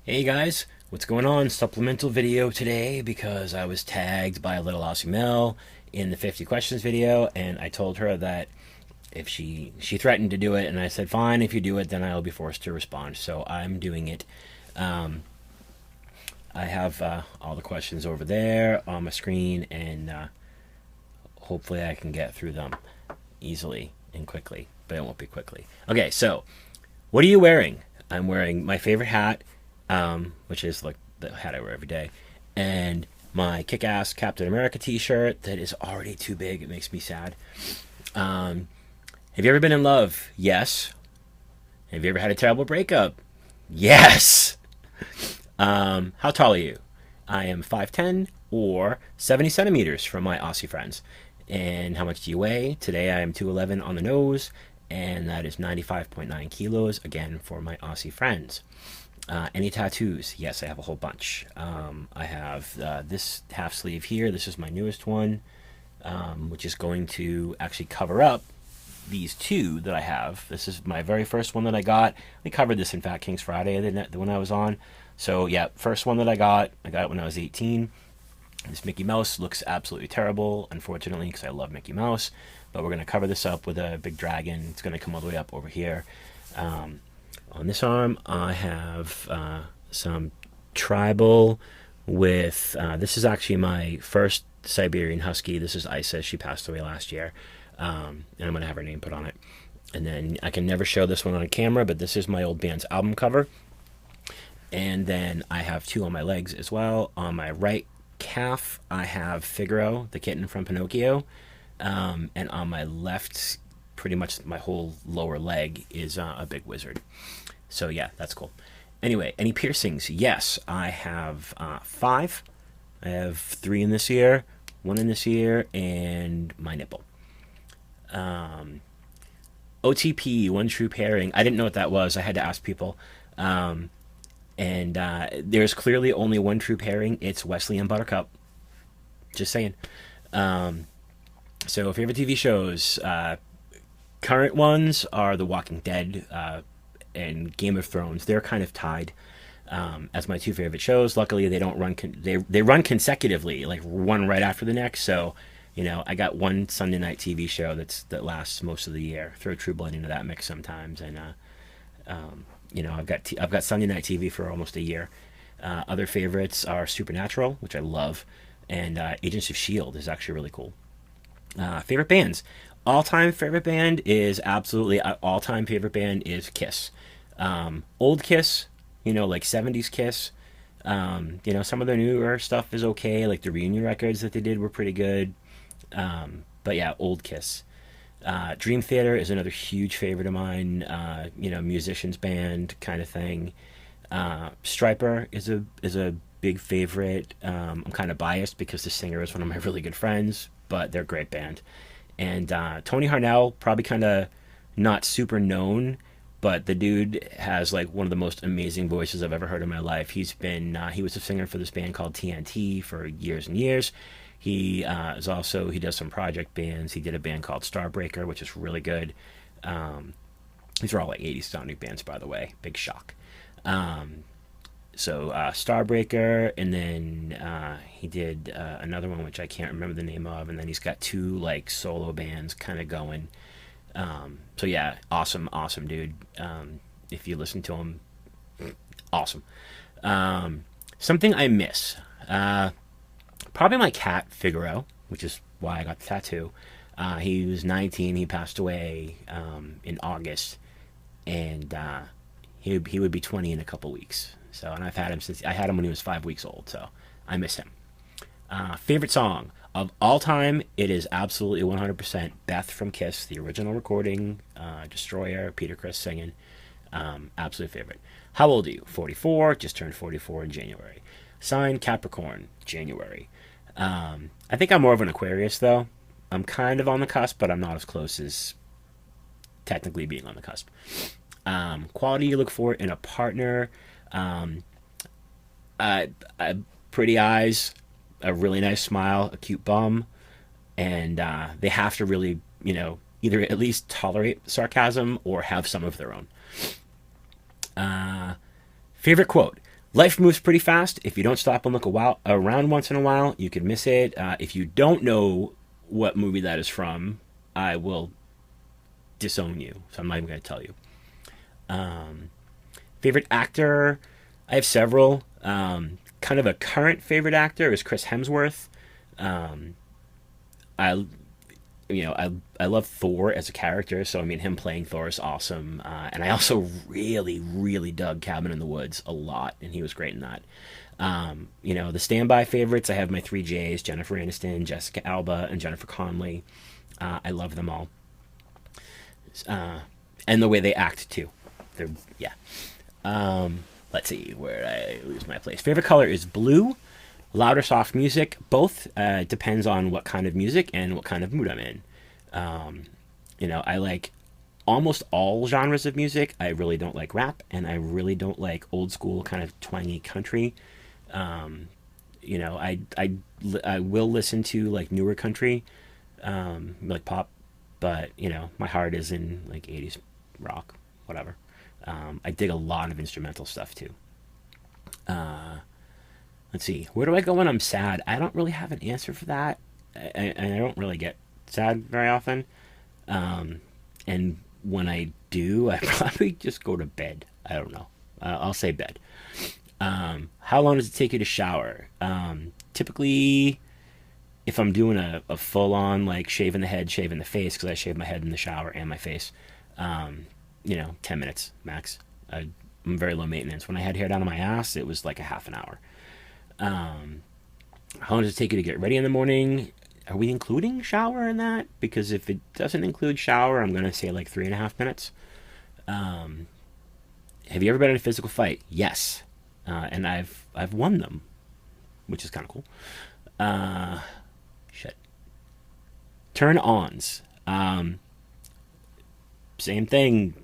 Hey guys, what's going on? Supplemental video today because I was tagged by a little Aussie Mel in the 50 questions video, and I told her that if she threatened to do it, and I said fine, if you do it then I'll be forced to respond. So I'm doing it. I have all the questions over there on my screen, and hopefully I can get through them easily and quickly, but it won't be quickly. Okay, so what are you wearing? I'm wearing my favorite hat, which is like the hat I wear every day, and my kick-ass Captain America T-shirt that is already too big. It makes me sad. Have you ever been in love? Yes. Have you ever had a terrible breakup? Yes. How tall are you? I am 5'10" or 70 centimeters from my Aussie friends. And how much do you weigh? Today I am 211 on the nose, and that is 95.9 kilos, again, for my Aussie friends. Any tattoos? Yes, I have a whole bunch. I have this half sleeve here. This is my newest one, which is going to actually cover up these two that I have. This is my very first one that I got. We covered this in Fat Kings Friday the one I was on. So yeah, first one that I got it when I was 18. This Mickey Mouse looks absolutely terrible, unfortunately, because I love Mickey Mouse. But we're going to cover this up with a big dragon. It's going to come all the way up over here. On this arm, I have some tribal with, this is actually my first Siberian Husky. This is Isis. She passed away last year. And I'm going to have her name put on it. And then I can never show this one on camera, but this is my old band's album cover. And then I have two on my legs as well. On my right calf, I have Figaro, the kitten from Pinocchio. And on my left, pretty much my whole lower leg is a big wizard. So yeah, that's cool. Anyway, any piercings? Yes, I have 5. I have 3 in this ear, 1 in this ear, and my nipple. OTP, one true pairing. I didn't know what that was. I had to ask people. And there's clearly only one true pairing. It's Wesley and Buttercup. Just saying. So favorite TV shows. Current ones are The Walking Dead and Game of Thrones. They're kind of tied as my two favorite shows. Luckily, they don't run. They run consecutively, like one right after the next. So, I got one Sunday night TV show that lasts most of the year. Throw True Blood into that mix sometimes, and I've got Sunday night TV for almost a year. Other favorites are Supernatural, which I love, and Agents of Shield is actually really cool. Favorite bands. All-time favorite band is absolutely all-time favorite band is Kiss. Old Kiss, like 70s Kiss. Some of their newer stuff is okay. Like the reunion records that they did were pretty good. But yeah, old Kiss. Dream Theater is another huge favorite of mine. Musicians band kind of thing. Striper is a big favorite. I'm kind of biased because the singer is one of my really good friends, but they're a great band. And Tony Harnell, probably kind of not super known, but the dude has like one of the most amazing voices I've ever heard in my life. He was a singer for this band called TNT for years and years. He does some project bands. He did a band called Starbreaker, which is really good. These are all like 80s sounding bands, by the way. Big shock. So Starbreaker, and then he did another one which I can't remember the name of, and then he's got 2 like solo bands kind of going. So yeah, awesome dude. If you listen to him, awesome. Something I miss. Probably my cat Figaro, which is why I got the tattoo. He was 19. He passed away in August, and he would be 20 in a couple weeks. So, and I had him when he was 5 weeks old. So I miss him. Favorite song of all time? It is absolutely 100% Beth from Kiss, the original recording, Destroyer, Peter Criss singing. Absolute favorite. How old are you? 44. Just turned 44 in January. Sign Capricorn, January. I think I'm more of an Aquarius, though. I'm kind of on the cusp, but I'm not as close as technically being on the cusp. Quality you look for in a partner. Pretty eyes, a really nice smile, a cute bum, and they have to really, either at least tolerate sarcasm or have some of their own. Favorite quote. Life moves pretty fast. If you don't stop and look around once in a while, you could miss it. If you don't know what movie that is from, I will disown you. So I'm not even going to tell you. Favorite actor? I have several. Kind of a current favorite actor is Chris Hemsworth. I I love Thor as a character, so I mean him playing Thor is awesome. And I also really dug Cabin in the Woods a lot, and he was great in that. The standby favorites, I have my three J's: Jennifer Aniston, Jessica Alba, and Jennifer Connelly. I love them all, and the way they act too. They're yeah. Let's see where did I lose my place. Favorite color is blue. Loud or soft music, both. Depends on what kind of music and what kind of mood I'm in. I like almost all genres of music. I really don't like rap, and I really don't like old school kind of twangy country. I will listen to like newer country, like pop, but my heart is in like 80s rock, whatever. I dig a lot of instrumental stuff too. Let's see. Where do I go when I'm sad? I don't really have an answer for that. And I don't really get sad very often. And when I do, I probably just go to bed. I don't know. I'll say bed. How long does it take you to shower? Typically, if I'm doing a full-on, like, shaving the head, shaving the face, because I shave my head in the shower and my face, 10 minutes max. I'm very low maintenance. When I had hair down on my ass, it was like a half an hour. How long does it take you to get ready in the morning? Are we including shower in that? Because if it doesn't include shower, I'm going to say like 3.5 minutes. Have you ever been in a physical fight? Yes. And I've won them, which is kind of cool. Shit. Turn-ons. Same thing.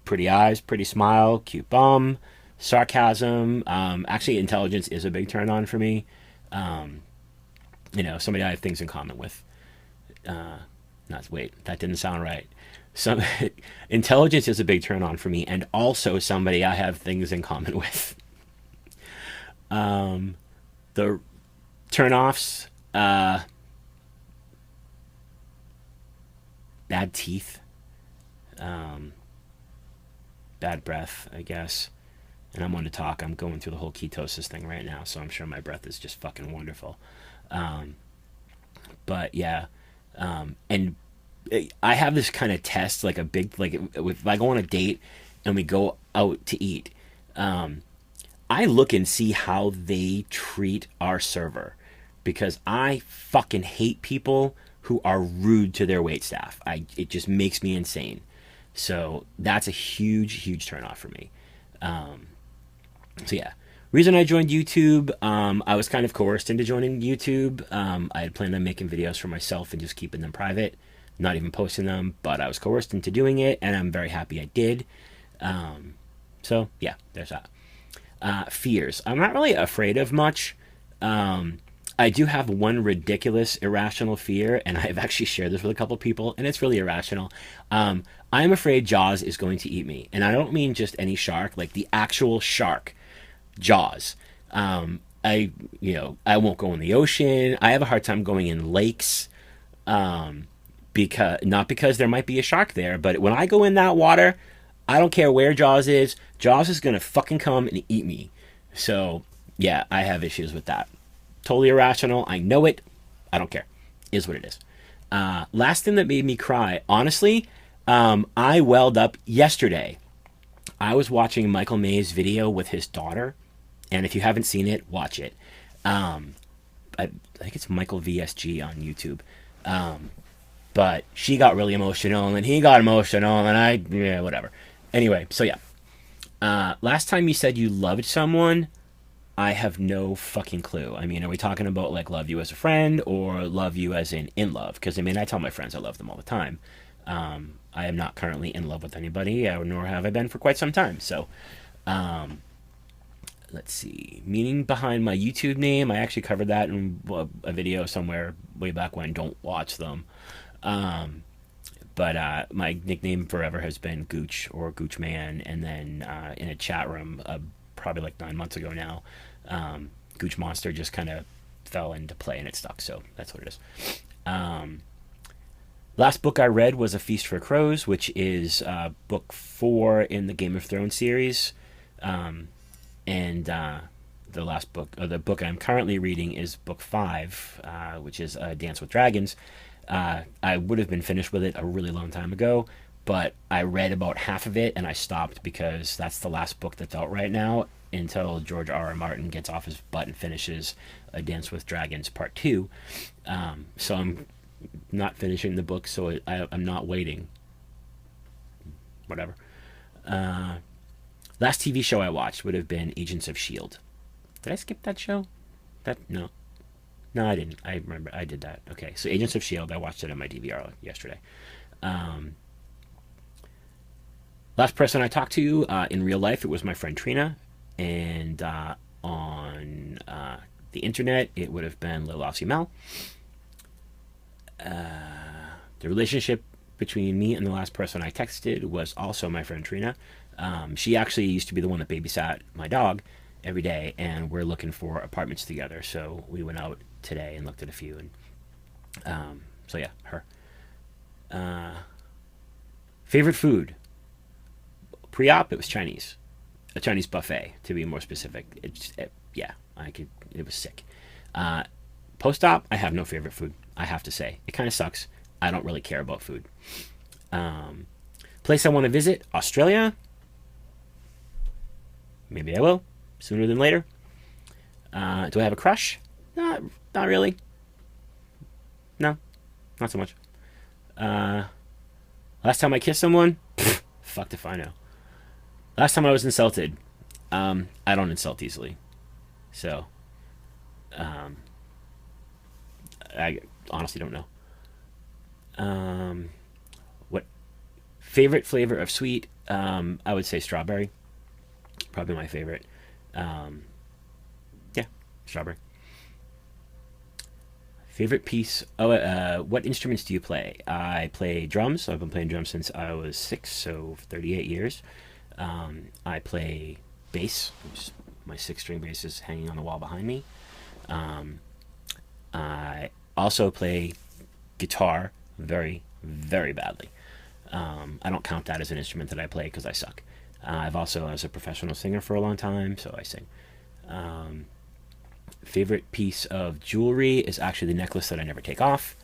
Pretty eyes, pretty smile, cute bum. Sarcasm. Actually, intelligence is a big turn on for me. Somebody I have things in common with. Wait, that didn't sound right. Intelligence is a big turn on for me, and also somebody I have things in common with. The turnoffs. Bad teeth. Bad breath, I guess. And I'm one to talk. I'm going through the whole ketosis thing right now, so I'm sure my breath is just fucking wonderful. But yeah, and I have this kind of test, like a big, like if I go on a date and we go out to eat, I look and see how they treat our server, because I fucking hate people who are rude to their waitstaff. It just makes me insane. So that's a huge turn off for me. So yeah, reason I joined YouTube, I was kind of coerced into joining YouTube. I had planned on making videos for myself and just keeping them private, not even posting them, but I was coerced into doing it, and I'm very happy I did. So yeah, there's that. Fears. I'm not really afraid of much. I do have one ridiculous, irrational fear, and I've actually shared this with a couple people, and it's really irrational. I'm afraid Jaws is going to eat me, and I don't mean just any shark, like the actual shark. Jaws. I won't go in the ocean. I have a hard time going in lakes, because there might be a shark there, but when I go in that water, I don't care where Jaws is gonna fucking come and eat me. So yeah, I have issues with that. Totally irrational. I know it. I don't care. Is what it is. Last thing that made me cry, honestly, I welled up yesterday. I was watching Michael May's video with his daughter, and if you haven't seen it, watch it. I think it's Michael VSG on YouTube. But she got really emotional, and then he got emotional, and whatever. Anyway, so yeah. Last time you said you loved someone, I have no fucking clue. I mean, are we talking about like love you as a friend, or love you as in love? Because I mean, I tell my friends I love them all the time. I am not currently in love with anybody, nor have I been for quite some time. So, let's see. Meaning behind my YouTube name, I actually covered that in a video somewhere way back when. Don't watch them. But my nickname forever has been Gooch or Gooch Man, and then in a chat room probably like 9 months ago now. Gooch Monster just kind of fell into play and it stuck, so that's what it is. Last book I read was A Feast for Crows, which is book 4 in the Game of Thrones series. And the last book, or the book I'm currently reading, is book 5, which is Dance with Dragons. I would have been finished with it a really long time ago, but I read about half of it and I stopped because that's the last book that's out right now until George R. R. Martin gets off his butt and finishes A Dance with Dragons Part 2. So I'm not finishing the book, so I'm not waiting. Whatever. Last TV show I watched would have been Agents of S.H.I.E.L.D. Did I skip that show? No, I didn't. I remember I did that. Okay, so Agents of S.H.I.E.L.D. I watched it on my DVR yesterday. Last person I talked to in real life, it was my friend Trina, and on the internet, it would have been Lil Aussie Mel. The relationship between me and the last person I texted was also my friend Trina. She actually used to be the one that babysat my dog every day, and we're looking for apartments together. So we went out today and looked at a few, and so yeah, her. Favorite food? Pre-op, it was Chinese, a Chinese buffet to be more specific. It was sick. Post-op, I have no favorite food. I have to say, it kind of sucks. I don't really care about food. Place I want to visit, Australia. Maybe I will, sooner than later. Do I have a crush? Not really. No, not so much. Last time I kissed someone? Fucked if I know. Last time I was insulted? I don't insult easily. So, I honestly don't know. What favorite flavor of sweet? I would say strawberry. Probably my favorite. Yeah, strawberry. Favorite piece? What instruments do you play? I play drums. I've been playing drums since I was 6, so 38 years. I play bass. My 6-string bass is hanging on the wall behind me. I also play guitar very, very badly. I don't count that as an instrument that I play because I suck. I've also, as a professional singer for a long time, so I sing. Favorite piece of jewelry is actually the necklace that I never take off.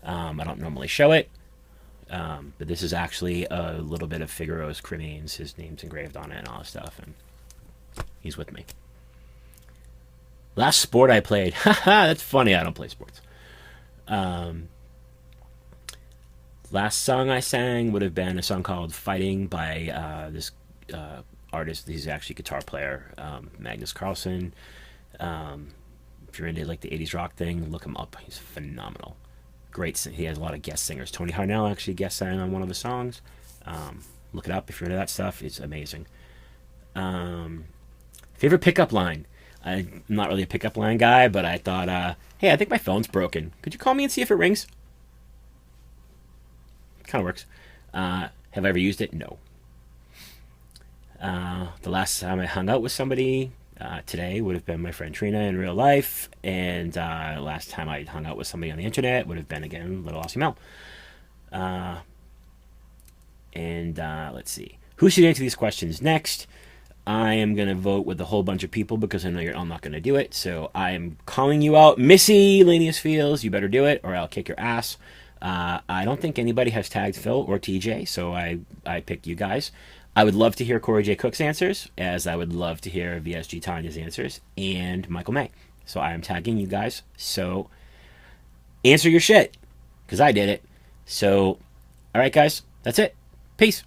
I don't normally show it, but this is actually a little bit of Figaro's cremains. His name's engraved on it and all that stuff, and he's with me. Last sport I played. Haha, that's funny. I don't play sports. Last song I sang would have been a song called Fighting by this artist. He's actually a guitar player, Magnus Carlsen. If you're into like the 80s rock thing, look him up. He's phenomenal. Great. He has a lot of guest singers. Tony Harnell actually guest sang on one of the songs. Look it up if you're into that stuff. It's amazing. Favorite pickup line? I'm not really a pickup line guy, but I thought, hey, I think my phone's broken. Could you call me and see if it rings? Kind of works. Have I ever used it? No. The last time I hung out with somebody today would have been my friend Trina in real life, and last time I hung out with somebody on the internet would have been, again, Little Aussie Mel. Let's see. Who should answer these questions next? I am going to vote with a whole bunch of people because I know I'm not going to do it. So I am calling you out. Missy Lanius Fields, you better do it or I'll kick your ass. I don't think anybody has tagged Phil or TJ, so I picked you guys. I would love to hear Corey J. Cook's answers, as I would love to hear VSG Tanya's answers, and Michael May. So I am tagging you guys. So answer your shit, because I did it. So, all right, guys, that's it. Peace.